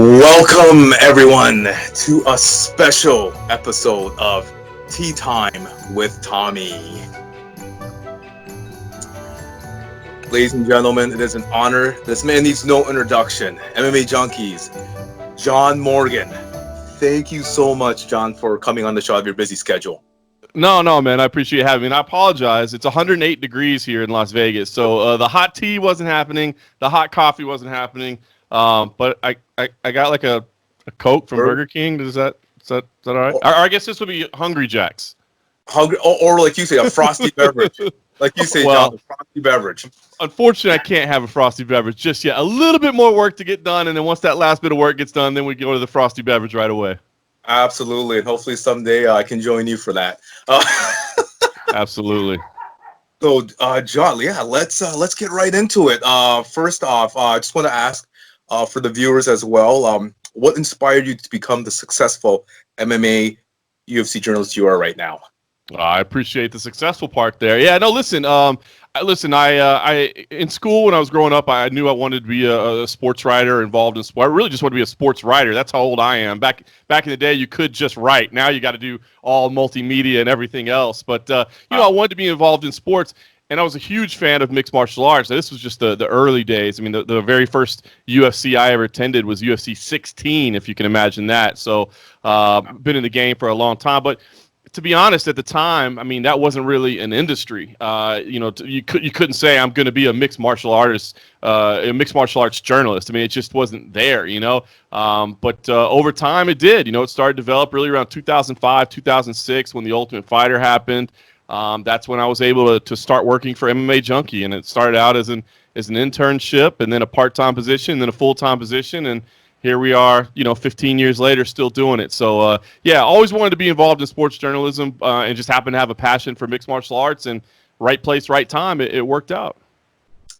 Welcome, everyone, to a special episode of Tea Time with Tommy. Ladies and gentlemen, it is an honor. This man needs no introduction. MMA junkies, John Morgan. Thank you so much, John, for coming on the show out of your busy schedule. No, man. I appreciate having me. And I apologize. It's 108 degrees here in Las Vegas, so the hot tea wasn't happening. The hot coffee wasn't happening. But I got like a Coke from Burger King. Is that all right? Or I guess this would be Hungry Jack's. Or like you say, a frosty beverage. Like you say, Well, John, a frosty beverage. Unfortunately, I can't have a frosty beverage just yet. A little bit more work to get done, and then once that last bit of work gets done, then we go to the frosty beverage right away. Absolutely, and hopefully someday I can join you for that. Absolutely. So, John, yeah, let's get right into it. First off, I just want to ask for the viewers as well, what inspired you to become the successful MMA UFC journalist you are right now? I appreciate the successful part there. Yeah, no, listen. I in school when I was growing up, I knew I wanted to be a sports writer involved in sport. I really just wanted to be a sports writer. That's how old I am. Back in the day, you could just write. Now you got to do all multimedia and everything else. But I wanted to be involved in sports. And I was a huge fan of mixed martial arts. Now, this was just the early days. I mean, the very first UFC I ever attended was UFC 16, if you can imagine that. So been in the game for a long time. But to be honest, at the time, I mean, that wasn't really an industry. You couldn't say I'm going to be a mixed martial artist, a mixed martial arts journalist. I mean, it just wasn't there, But over time, it did. It started to develop really around 2005, 2006 when The Ultimate Fighter happened. That's when I was able to start working for MMA Junkie, and it started out as an internship, and then a part-time position, and then a full-time position, and here we are, 15 years later, still doing it. So, always wanted to be involved in sports journalism, and just happened to have a passion for mixed martial arts, and right place, right time, it worked out.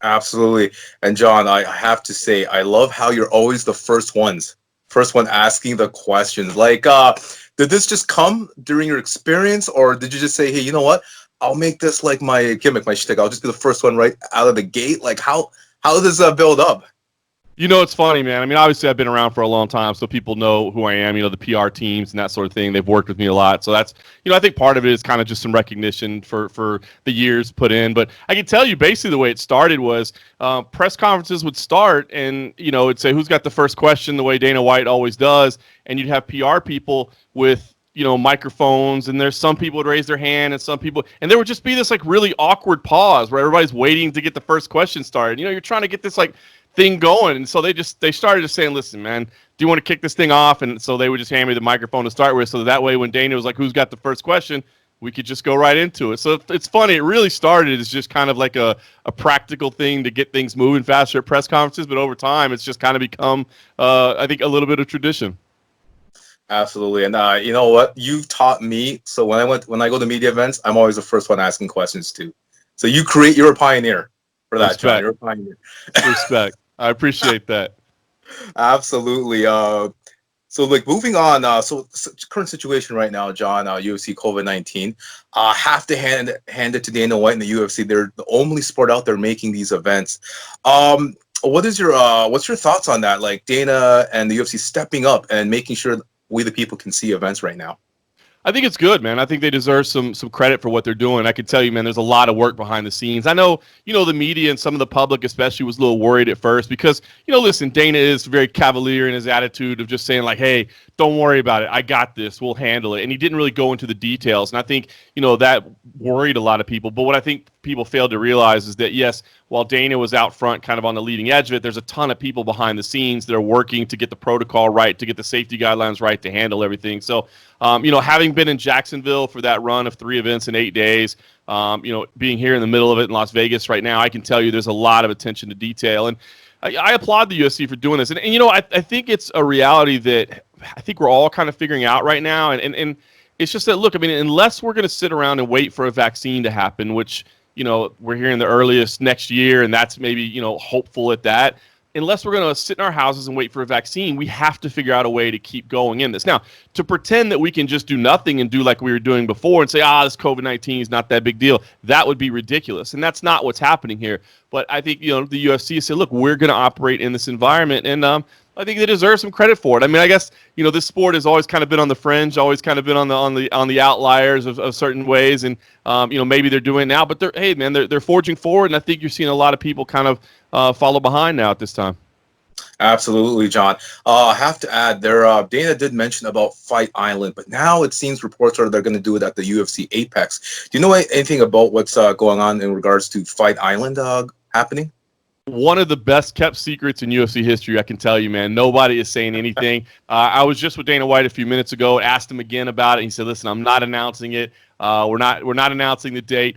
Absolutely. And John, I have to say, I love how you're always the first one asking the questions. Like, did this just come during your experience, or did you just say, hey, you know what? I'll make this like my gimmick, my shtick. I'll just be the first one right out of the gate. Like, how does that build up? It's funny, man. I mean, obviously, I've been around for a long time, so people know who I am, the PR teams and that sort of thing. They've worked with me a lot. So that's, I think part of it is kind of just some recognition for the years put in. But I can tell you basically the way it started was press conferences would start and, it'd say, who's got the first question, the way Dana White always does. And you'd have PR people with, microphones, and there's some people would raise their hand and some people, and there would just be this like really awkward pause where everybody's waiting to get the first question started. You're trying to get this like thing going, and so they started just saying, listen, man, do you want to kick this thing off? And so they would just hand me the microphone to start with, so that way when Dana was like, who's got the first question, we could just go right into it. So it's funny, it really started as just kind of like a practical thing to get things moving faster at press conferences, but over time it's just kind of become I think a little bit of tradition. Absolutely. And you know what? You've taught me. So when I go to media events, I'm always the first one asking questions too. So you're a pioneer for that, Respect. John. You're a pioneer. Respect. I appreciate that. Absolutely. So like moving on, so current situation right now, John, UFC COVID-19, have to hand it to Dana White and the UFC. They're the only sport out there making these events. What's your thoughts on that? Like Dana and the UFC stepping up and making sure we the people can see events right now. I think it's good, man. I think they deserve some credit for what they're doing. I can tell you, man, there's a lot of work behind the scenes. I know, the media and some of the public especially was a little worried at first because, listen, Dana is very cavalier in his attitude of just saying like, hey, don't worry about it. I got this. We'll handle it. And he didn't really go into the details. And I think, that worried a lot of people. But what I think people failed to realize is that, yes, while Dana was out front kind of on the leading edge of it, there's a ton of people behind the scenes that are working to get the protocol right, to get the safety guidelines right, to handle everything. So, having been in Jacksonville for that run of 3 events in 8 days, being here in the middle of it in Las Vegas right now, I can tell you there's a lot of attention to detail. And I applaud the UFC for doing this. And I think it's a reality that I think we're all kind of figuring out right now. And it's just that, look, I mean, unless we're going to sit around and wait for a vaccine to happen, which, we're hearing the earliest next year, and that's maybe, hopeful at that. Unless we're going to sit in our houses and wait for a vaccine, we have to figure out a way to keep going in this. Now, to pretend that we can just do nothing and do like we were doing before and say, this COVID-19 is not that big deal, that would be ridiculous. And that's not what's happening here. But I think, the UFC said, look, we're going to operate in this environment. And I think they deserve some credit for it. I mean, I guess, you know, this sport has always kind of been on the fringe, always kind of been on the outliers of certain ways, and you know, maybe they're doing it now, but they're forging forward, and I think you're seeing a lot of people kind of follow behind now at this time. Absolutely, John. I have to add, Dana did mention about Fight Island, but now it seems reports are they're going to do it at the UFC Apex. Do you know anything about what's going on in regards to Fight Island happening? One of the best kept secrets in UFC history, I can tell you, man. Nobody is saying anything. I was just with Dana White a few minutes ago, asked him again about it. He said, listen, I'm not announcing it. We're not announcing the date.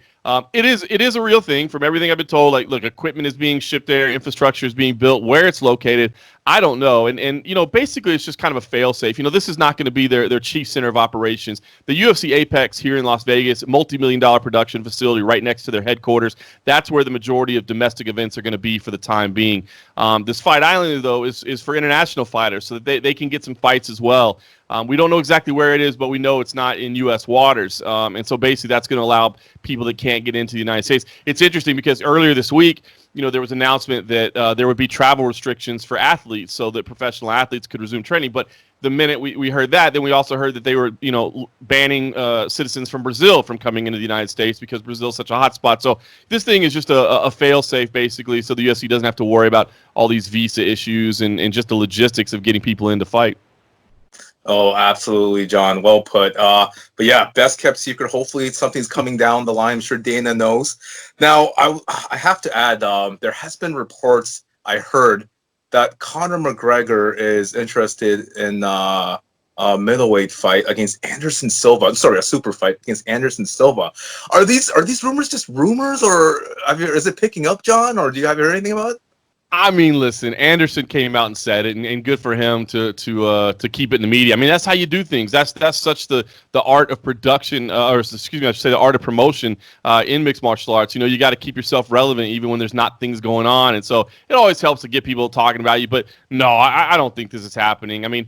It is a real thing. From everything I've been told, like, look, equipment is being shipped there, infrastructure is being built. Where it's located, I don't know. And you know, basically, it's just kind of a fail-safe. You know, this is not going to be their chief center of operations. The UFC Apex here in Las Vegas, multi-million-dollar production facility right next to their headquarters. That's where the majority of domestic events are going to be for the time being. This Fight Island, though, is for international fighters, so that they can get some fights as well. We don't know exactly where it is, but we know it's not in U.S. waters. And so basically that's going to allow people that can't get into the United States. It's interesting because earlier this week, you know, there was an announcement that there would be travel restrictions for athletes so that professional athletes could resume training. But the minute we heard that, then we also heard that they were, you know, banning citizens from Brazil from coming into the United States because Brazil is such a hot spot. So this thing is just a fail-safe, basically, so the UFC doesn't have to worry about all these visa issues and just the logistics of getting people in to fight. Oh, absolutely, John. Well put. But yeah, best kept secret. Hopefully something's coming down the line. I'm sure Dana knows. Now, I have to add, there has been reports I heard that Conor McGregor is interested in a middleweight fight against Anderson Silva. I'm sorry, a super fight against Anderson Silva. Are these rumors just rumors, or is it picking up, John? Or have you heard anything about it? I mean, listen, Anderson came out and said it, and good for him to keep it in the media. I mean, that's how you do things. That's such the art of production, or excuse me, I should say the art of promotion in mixed martial arts. You know, you got to keep yourself relevant even when there's not things going on, and so it always helps to get people talking about you. But no, I don't think this is happening. I mean,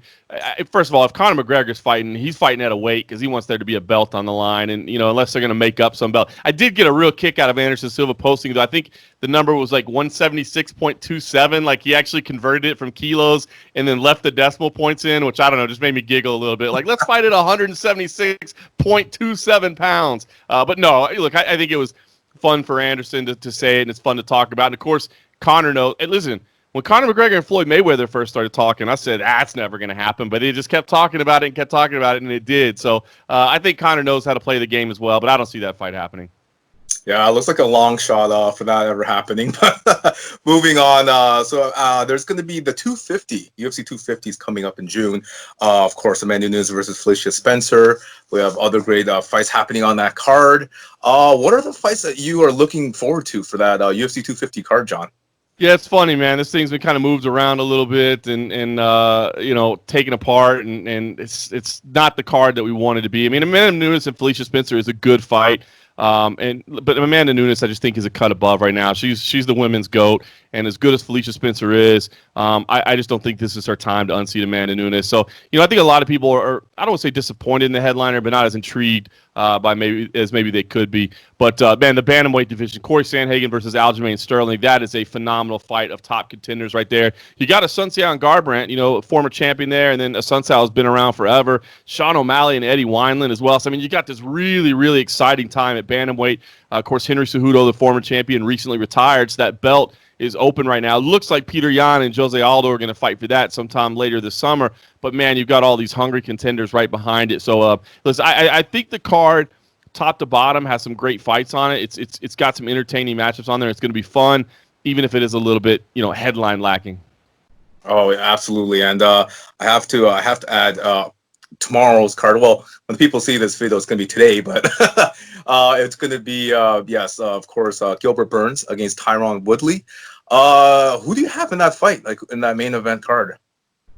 first of all, if Conor McGregor's fighting, he's fighting at a weight because he wants there to be a belt on the line, and you know, unless they're going to make up some belt. I did get a real kick out of Anderson Silva posting, though. I think the number was like 176.27. Like he actually converted it from kilos and then left the decimal points in, which I don't know, just made me giggle a little bit. Like, let's fight at 176.27 pounds. But no, look, I think it was fun for Anderson to say it, and it's fun to talk about. And of course, Conor knows. And listen, when Conor McGregor and Floyd Mayweather first started talking, I said, that's never going to happen. But they just kept talking about it and kept talking about it, and it did. So I think Conor knows how to play the game as well, but I don't see that fight happening. Yeah, it looks like a long shot for that ever happening. But moving on, there's going to be the 250, UFC 250 is coming up in June. Of course, Amanda Nunes versus Felicia Spencer. We have other great fights happening on that card. What are the fights that you are looking forward to for that UFC 250 card, John? Yeah, it's funny, man. This thing's been kind of moved around a little bit and you know, taken apart, and it's not the card that we wanted to be. I mean, Amanda Nunes and Felicia Spencer is a good fight. But Amanda Nunes, I just think, is a cut above right now. She's the women's GOAT, and as good as Felicia Spencer is, I just don't think this is her time to unseat Amanda Nunes. So, you know, I think a lot of people are, I don't want to say disappointed in the headliner, but not as intrigued by maybe they could be. But man, the bantamweight division, Corey Sandhagen versus Aljamain Sterling, that is a phenomenal fight of top contenders right there. You got Assunção Garbrandt, you know, former champion there, and then Assunção has been around forever. Sean O'Malley and Eddie Wineland as well. So I mean, you got this really, really exciting time at bantamweight. Of course, Henry Cejudo, the former champion, recently retired, so that belt is open right now. Looks like Peter Yan and Jose Aldo are going to fight for that sometime later this summer. But, man, you've got all these hungry contenders right behind it. So, listen, I think the card, top to bottom, has some great fights on it. It's got some entertaining matchups on there. It's going to be fun, even if it is a little bit, you know, headline lacking. Oh, absolutely. And I have to add tomorrow's card. Well, when people see this video, it's going to be today, but it's going to be, yes, of course, Gilbert Burns against Tyron Woodley. Who do you have in that fight, like in that main event card?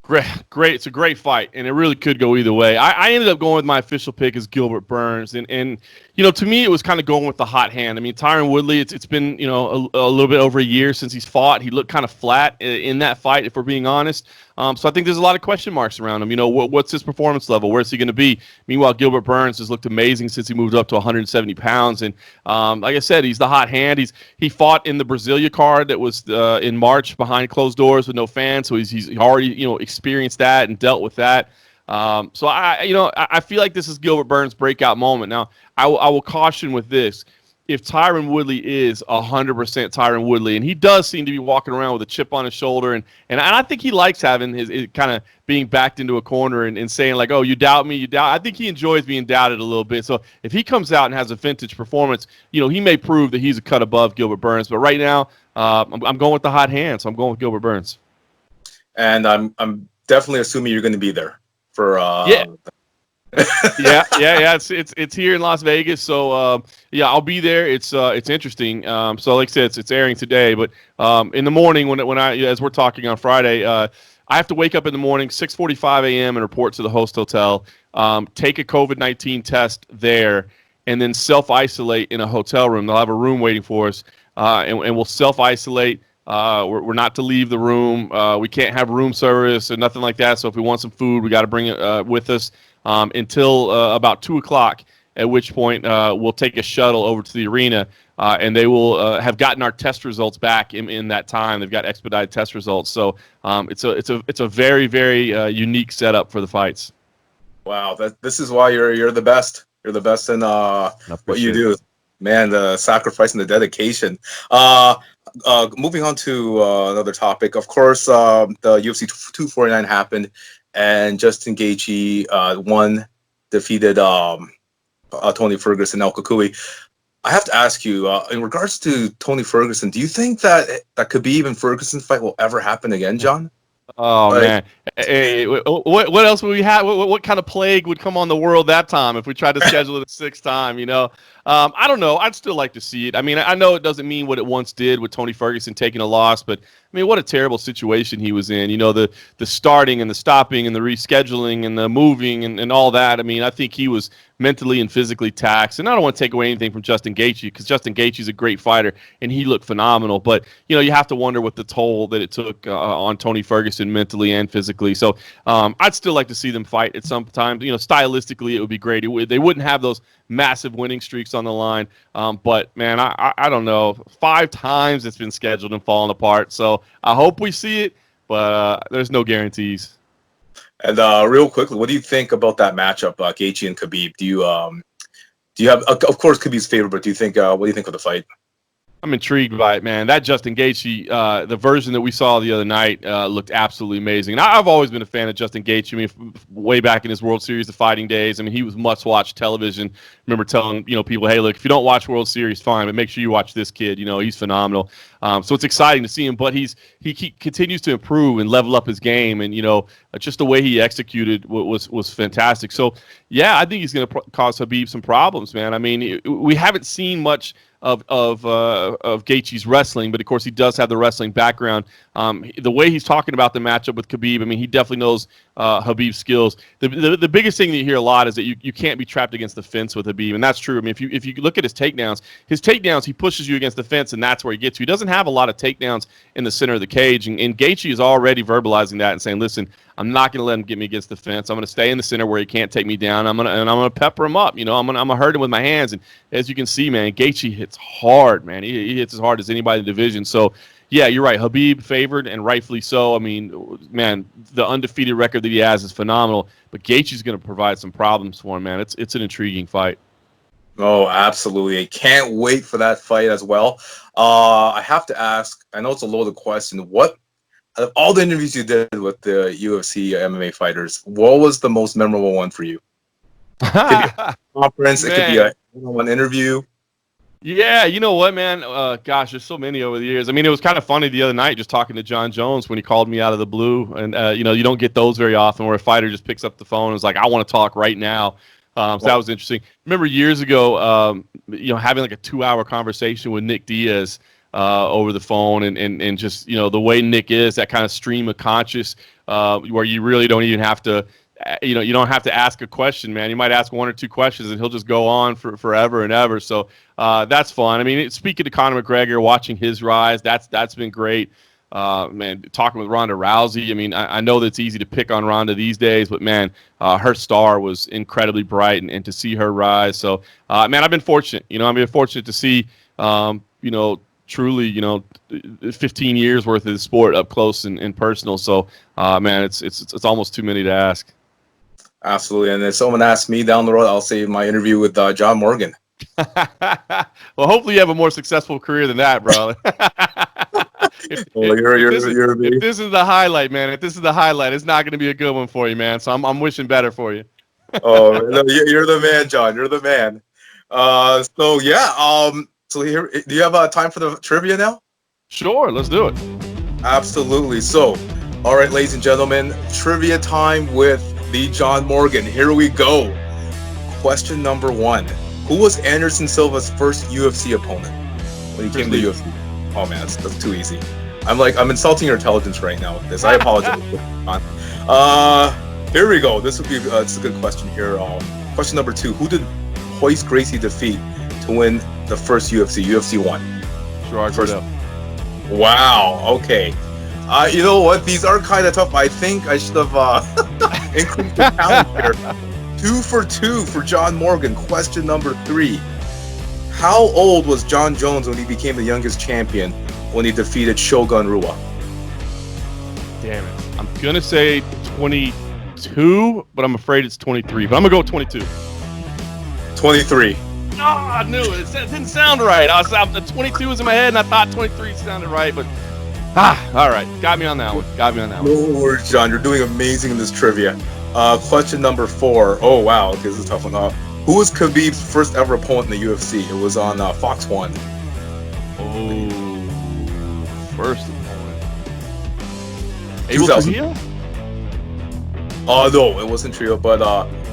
Great. It's a great fight, and it really could go either way. I ended up going with my official pick as Gilbert Burns, and you know, to me, it was kind of going with the hot hand. I mean, Tyron Woodley, it's been, you know, a little bit over a year since he's fought. He looked kind of flat in that fight, if we're being honest. So I think there's a lot of question marks around him. You know, what's his performance level? Where's he going to be? Meanwhile, Gilbert Burns has looked amazing since he moved up to 170 pounds. And like I said, he's the hot hand. He fought in the Brasilia card that was in March behind closed doors with no fans. So he's already, you know, experienced that and dealt with that. So I feel like this is Gilbert Burns' breakout moment. Now, I will caution with this. If Tyron Woodley is 100% Tyron Woodley, and he does seem to be walking around with a chip on his shoulder, and I think he likes having his kind of being backed into a corner and saying like, oh, you doubt me, you doubt. I think he enjoys being doubted a little bit. So if he comes out and has a vintage performance, you know, he may prove that he's a cut above Gilbert Burns. But right now, I'm going with the hot hand, so I'm going with Gilbert Burns. And I'm definitely assuming you're going to be there for yeah. yeah. It's here in Las Vegas, so yeah, I'll be there. It's interesting. So like I said, it's airing today, but in the morning when I as we're talking on Friday, I have to wake up in the morning 6:45 a.m. and report to the host hotel, take a COVID-19 test there, and then self-isolate in a hotel room. They'll have a room waiting for us, and we'll self-isolate. We're not to leave the room. We can't have room service or nothing like that. So if we want some food, we got to bring it with us until about 2 o'clock, at which point we'll take a shuttle over to the arena, and they will have gotten our test results back in that time. They've got expedited test results. So it's a very, very unique setup for the fights. Wow, this is why you're the best. You're the best in what you do. Man, the sacrifice and the dedication. Moving on to another topic. Of course, the UFC 249 happened, and Justin Gaethje won, defeated Tony Ferguson, El Cucuy. I have to ask you, in regards to Tony Ferguson, do you think that Khabib and Ferguson fight will ever happen again, John? Oh, man. Hey, what else would we have? What kind of plague would come on the world that time if we tried to schedule it a sixth time, you know? I don't know. I'd still like to see it. I mean, I know it doesn't mean what it once did with Tony Ferguson taking a loss, but, I mean, what a terrible situation he was in. You know, the starting and the stopping and the rescheduling and the moving and all that. I mean, I think he was mentally and physically taxed. And I don't want to take away anything from Justin Gaethje, because Justin Gaethje's a great fighter, and he looked phenomenal. But, you know, you have to wonder what the toll that it took on Tony Ferguson mentally and physically. So I'd still like to see them fight at some time. You know, stylistically, it would be great. They wouldn't have those massive winning streaks on the line. But, man, I don't know. 5 times it's been scheduled and fallen apart. So I hope we see it, but there's no guarantees. And real quickly, what do you think about that matchup, Gaethje and Khabib? Do you have, of course, Khabib's favorite, but do you think, what do you think of the fight? I'm intrigued by it, man. That Justin Gaethje, the version that we saw the other night, looked absolutely amazing. And I've always been a fan of Justin Gaethje. I mean, way back in his World Series of Fighting days, I mean, he was must-watch television. I remember telling, you know, people, hey, look, if you don't watch World Series, fine, but make sure you watch this kid. You know, he's phenomenal. So it's exciting to see him, but he continues to improve and level up his game, and, you know, just the way he executed was fantastic. So, yeah, I think he's going to cause Khabib some problems, man. I mean, we haven't seen much of Gaethje's wrestling, but of course he does have the wrestling background. The way he's talking about the matchup with Khabib, I mean, he definitely knows Khabib's skills. The biggest thing that you hear a lot is that you can't be trapped against the fence with Khabib, and that's true. I mean, if you look at his takedowns, he pushes you against the fence, and that's where he gets you. He doesn't have a lot of takedowns in the center of the cage, and Gaethje is already verbalizing that and saying, listen, I'm not going to let him get me against the fence. I'm going to stay in the center where he can't take me down. I'm going to pepper him up. You know, I'm going to hurt him with my hands. And as you can see, man, Gaethje hits hard, man. He hits as hard as anybody in the division. So, yeah, you're right. Khabib favored, and rightfully so. I mean, man, the undefeated record that he has is phenomenal. But Gaethje's going to provide some problems for him, man. It's an intriguing fight. Oh, absolutely. I can't wait for that fight as well. I have to ask, I know it's a loaded question. What, out of all the interviews you did with the UFC MMA fighters, what was the most memorable one for you? It could be a conference, it could be a one interview. Yeah, you know what, man? Gosh, there's so many over the years. I mean, it was kind of funny the other night just talking to Jon Jones when he called me out of the blue. And, you know, you don't get those very often where a fighter just picks up the phone and is like, I want to talk right now. So that was interesting. Remember years ago, you know, having like a 2-hour conversation with Nick Diaz over the phone, and just, you know, the way Nick is, that kind of stream of conscious where you really don't even have to, you know, you don't have to ask a question, man. You might ask 1 or 2 questions and he'll just go on for forever and ever. So that's fun. I mean, speaking to Conor McGregor, watching his rise, that's been great. man, talking with Ronda Rousey. I mean, I know that it's easy to pick on Ronda these days, but man, her star was incredibly bright, and to see her rise. So, man, I've been fortunate. I've been fortunate to see, truly, 15 years worth of the sport up close and personal. So, man, it's almost too many to ask. Absolutely. And if someone asks me down the road, I'll say my interview with John Morgan. Well, hopefully you have a more successful career than that, bro. If this is the highlight, man, if this is the highlight, it's not going to be a good one for you, man. So I'm wishing better for you. Oh, no, you're the man, John. You're the man. So yeah. So here, do you have time for the trivia now? Sure, let's do it. Absolutely. So, all right, ladies and gentlemen, trivia time with the John Morgan. Here we go. Question number 1. Who was Anderson Silva's first UFC opponent when he came to the UFC? Oh man, that's too easy. I'm insulting your intelligence right now with this. I apologize. Here we go. This would be it's a good question here. Question number 2. Who did Royce Gracie defeat to win the first UFC 1? Gerard Gordeau. Wow. Okay. You know what? These are kind of tough. I think I should have increased the count here. 2 for 2 for John Morgan. Question number 3. How old was Jon Jones when he became the youngest champion when he defeated Shogun Rua? Damn it. I'm going to say 22, but I'm afraid it's 23. But I'm going to go with 22. 23. Oh, I knew it. It didn't sound right. The 22 was in my head, and I thought 23 sounded right, but all right. Got me on that one. No worries, John. You're doing amazing in this trivia. Question number 4. Oh, wow. Okay, this is a tough one. Who was Khabib's first ever opponent in the UFC? It was on Fox 1. Oh, first opponent. 2000. Oh, no, it wasn't Trio, but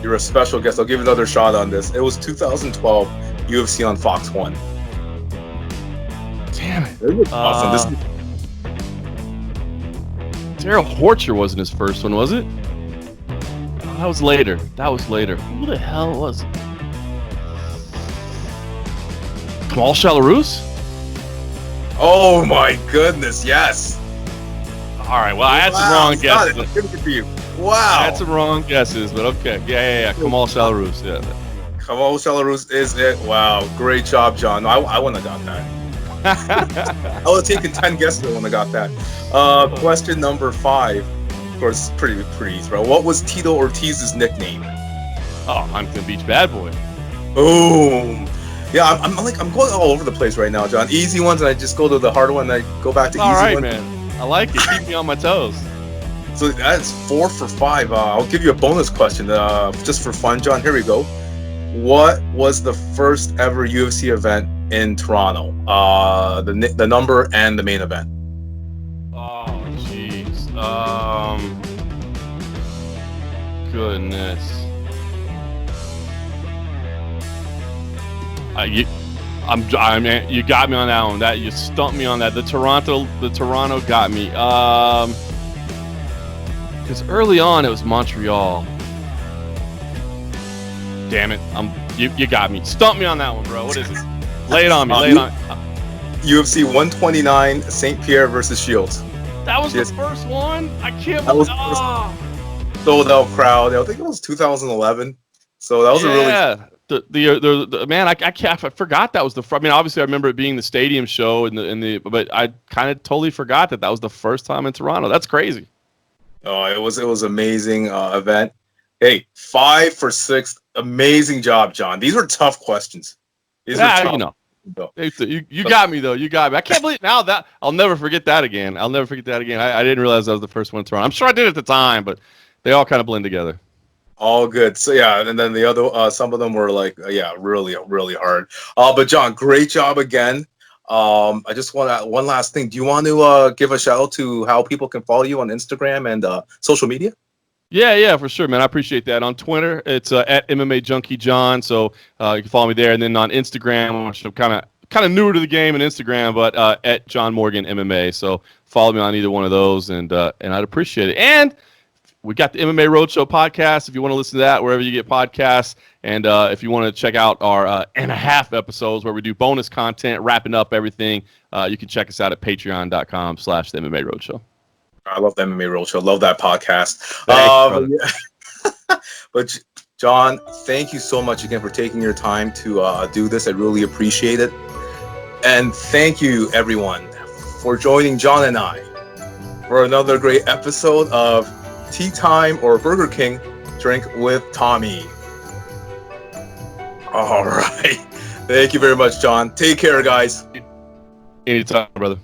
you're a special guest. I'll give you another shot on this. It was 2012 UFC on Fox 1. Damn it. Awesome. Daryl Horcher wasn't his first one, was it? Oh, that was later. Who the hell was it? KAMAL SHALORUS? Oh my goodness, yes. All right, well, I had some wrong guesses. I'll give it to you. Wow. I had some wrong guesses, but okay. Yeah. KAMAL SHALORUS, yeah. KAMAL SHALORUS is it. Wow, great job, John. I wouldn't have got that. I would have taken 10 guesses. I wouldn't have got that. Question number 5. Of course, pretty easy, bro. What was Tito Ortiz's nickname? Oh, Huntington Beach Bad Boy. Boom. Yeah, I'm going all over the place right now, John. Easy ones, and I just go to the hard one, and I go back to easy ones. All right, man. I like it. Keep me on my toes. So that's 4 for 5. I'll give you a bonus question just for fun, John. Here we go. What was the first ever UFC event in Toronto? The number and the main event. Oh, jeez. Goodness. You got me on that one. You stumped me on that. The Toronto got me. Because early on it was Montreal. Damn it! You got me. Stump me on that one, bro. What is it? Lay it on me. UFC 129, St. Pierre versus Shields. That was the first one. I can't believe. Sold out crowd. I think it was 2011. So that was a really. The man, I forgot that was the. I mean, obviously, I remember it being the stadium show but I kind of totally forgot that was the first time in Toronto. That's crazy. Oh, it was amazing event. Hey, 5 for 6. Amazing job, John. These were tough questions. These were tough. You got me though. You got me. I can't believe now that I'll never forget that again. I didn't realize that was the first one in Toronto. I'm sure I did at the time, but they all kind of blend together. All good. So yeah, and then the other some of them were like really really hard. But John, great job again. I just want one last thing. Do you want to give a shout out to how people can follow you on Instagram and social media? Yeah, for sure, man. I appreciate that. On Twitter, it's at MMA Junkie John. So you can follow me there, and then on Instagram, which I'm kind of newer to the game in Instagram, but at John Morgan MMA. So follow me on either one of those, and I'd appreciate it. And we got the MMA Roadshow podcast. If you want to listen to that, wherever you get podcasts, And if you want to check out our and a half episodes where we do bonus content, wrapping up everything, you can check us out at patreon.com/the MMA Roadshow. I love the MMA Roadshow. Love that podcast. Thanks, But Jon, thank you so much again for taking your time to do this. I really appreciate it. And thank you, everyone, for joining Jon and I for another great episode of Tea Time or Burger King Drink with Tommy. All right. Thank you very much, Jon. Take care, guys. Anytime, brother.